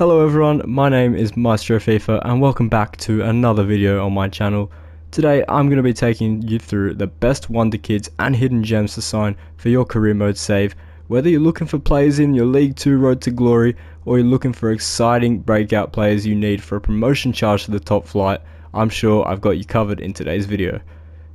Hello everyone, my name is Maestro FIFA and welcome back to another video on my channel. Today I'm going to be taking you through the best Wonderkids and hidden gems to sign for your career mode save. Whether you're looking for players in your League 2 road to glory or you're looking for exciting breakout players you need for a promotion charge to the top flight, I'm sure I've got you covered in today's video.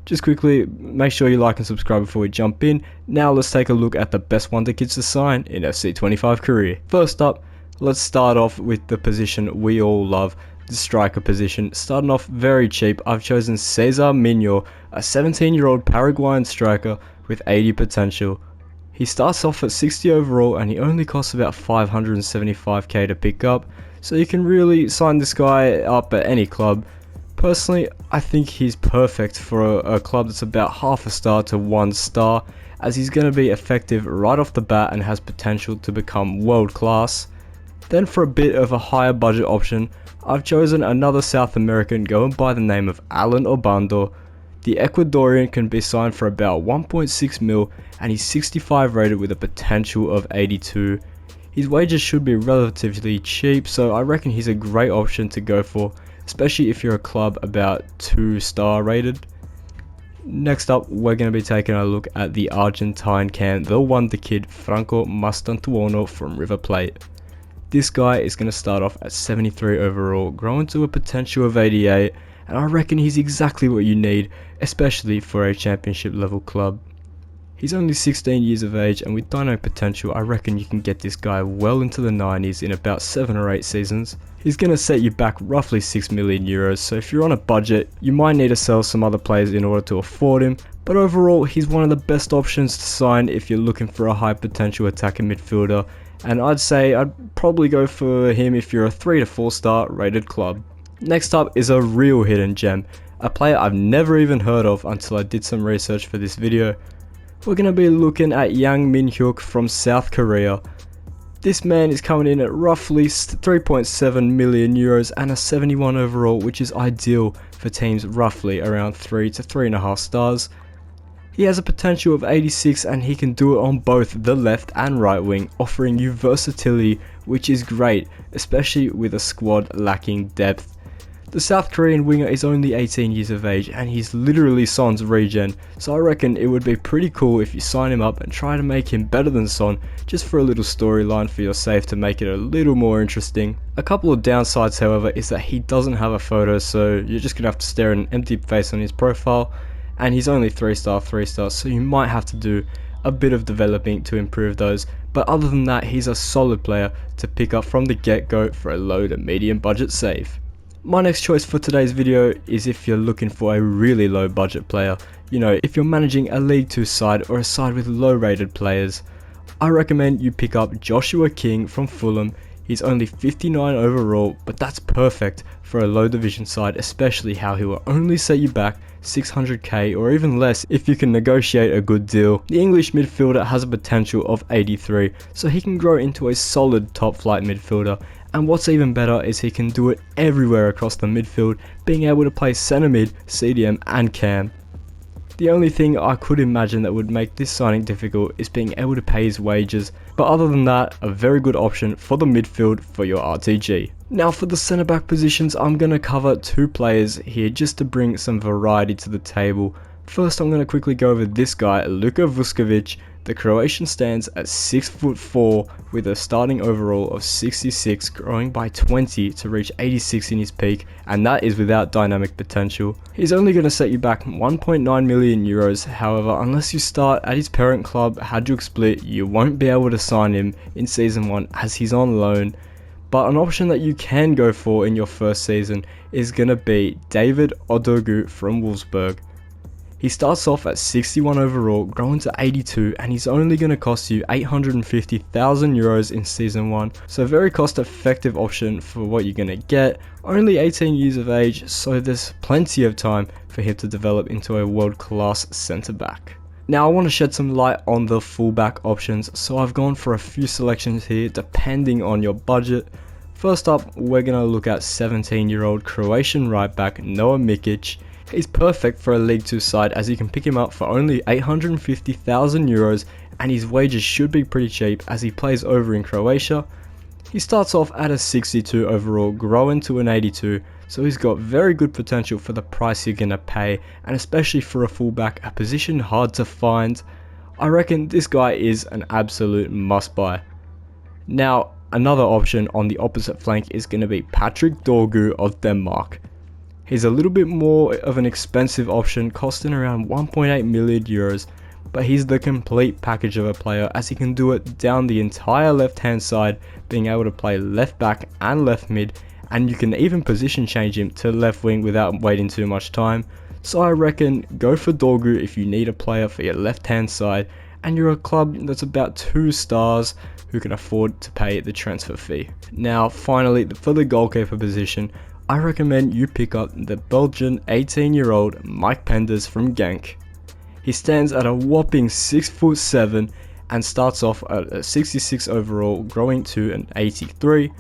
Just quickly, make sure you like and subscribe before we jump in. Now let's take a look at the best Wonderkids to sign in FC25 Career. First up, let's start off with the position we all love, the striker position. Starting off very cheap, I've chosen Cesar Minuk, a 17-year-old Paraguayan striker with 80 potential. He starts off at 60 overall and he only costs about 575k to pick up, so you can really sign this guy up at any club. Personally, I think he's perfect for a club that's about half a star to 1 star, as he's going to be effective right off the bat and has potential to become world class. Then for a bit of a higher budget option, I've chosen another South American going by the name of Orando. The Ecuadorian can be signed for about 1.6 mil and he's 65 rated with a potential of 82. His wages should be relatively cheap, so I reckon he's a great option to go for, especially if you're a club about 2-star rated. Next up, we're going to be taking a look at the Argentine the Wonderkid Franco Musto from River Plate. This guy is going to start off at 73 overall, growing to a potential of 88, and I reckon he's exactly what you need, especially for a championship level club. He's only 16 years of age, and with dynamic potential, I reckon you can get this guy well into the 90s in about 7 or 8 seasons. He's going to set you back roughly 6 million euros, so if you're on a budget, you might need to sell some other players in order to afford him, but overall, he's one of the best options to sign if you're looking for a high potential attacking midfielder, and I'd say I'd probably go for him if you're a 3 to 4 star rated club. Next up is a real hidden gem, a player I've never even heard of until I did some research for this video. We're going to be looking at young Minuk from South Korea. This man is coming in at roughly 3.7 million euros and a 71 overall, which is ideal for teams roughly around 3 to 3.5 stars. He has a potential of 86 and he can do it on both the left and right wing, offering you versatility, which is great, especially with a squad lacking depth. The South Korean winger is only 18 years of age and he's literally Son's regen, so I reckon it would be pretty cool if you sign him up and try to make him better than Son, just for a little storyline for your save to make it a little more interesting. A couple of downsides however is that he doesn't have a photo, so you're just going to have to stare at an empty face on his profile, and he's only 3-star, so you might have to do a bit of developing to improve those, but other than that he's a solid player to pick up from the get-go for a low to medium budget save. My next choice for today's video is if you're looking for a really low budget player. You know, if you're managing a League 2 side or a side with low rated players. I recommend you pick up Joshua King from Fulham. He's only 59 overall, but that's perfect for a low division side, especially how he will only set you back 600k or even less if you can negotiate a good deal. The English midfielder has a potential of 83, so he can grow into a solid top flight midfielder. And what's even better is he can do it everywhere across the midfield, being able to play centre mid, CDM and cam. The only thing I could imagine that would make this signing difficult is being able to pay his wages, but other than that, a very good option for the midfield for your RTG. Now for the centre back positions, I'm going to cover 2 players here just to bring some variety to the table. First, I'm going to quickly go over this guy, Luca Vovi. The Croatian stands at 6'4" with a starting overall of 66, growing by 20 to reach 86 in his peak, and that is without dynamic potential. He's only going to set you back 1.9 million euros, however, unless you start at his parent club, Hajduk Split, you won't be able to sign him in Season 1 as he's on loan. But an option that you can go for in your first season is going to be David Odoi from Wolfsburg. He starts off at 61 overall, growing to 82, and he's only going to cost you 850,000 euros in Season 1, so a very cost effective option for what you're going to get. Only 18 years of age, so there's plenty of time for him to develop into a world class centre back. Now I want to shed some light on the fullback options, so I've gone for a few selections here depending on your budget. First up, we're going to look at 17-year-old Croatian right back Noah Mikic. He's perfect for a League 2 side as you can pick him up for only 850,000 euros and his wages should be pretty cheap as he plays over in Croatia. He starts off at a 62 overall, growing to an 82, so he's got very good potential for the price you're gonna pay, and especially for a fullback, a position hard to find. I reckon this guy is an absolute must buy. Now, another option on the opposite flank is going to be Patrick Doru of Denmark. He's a little bit more of an expensive option, costing around 1.8 million euros, but he's the complete package of a player, as he can do it down the entire left hand side, being able to play left back and left mid, and you can even position change him to left wing without waiting too much time. So I reckon go for Doru if you need a player for your left hand side and you're a club that's about 2 stars who can afford to pay the transfer fee. Now finally, for the goalkeeper position, I recommend you pick up the Belgian 18-year-old Mike Penders from Genk. He stands at a whopping 6'7" and starts off at a 66 overall, growing to an 83.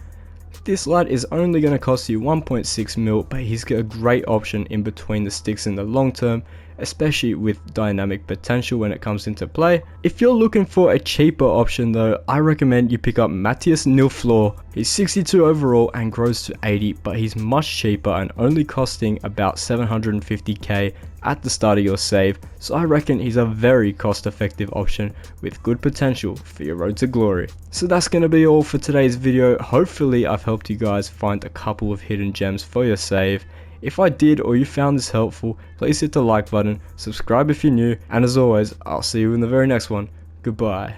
This lad is only going to cost you 1.6 mil, but he's got a great option in between the sticks in the long term, especially with dynamic potential when it comes into play. If you're looking for a cheaper option though, I recommend you pick up Mattius Nil. He's 62 overall and grows to 80, but he's much cheaper and only costing about 750k at the start of your save, so I reckon he's a very cost effective option with good potential for your road to glory. So that's going to be all for today's video. Hopefully I've helped you guys find a couple of hidden gems for your save. If I did or you found this helpful, please hit the like button, subscribe if you're new, and as always, I'll see you in the very next one. Goodbye.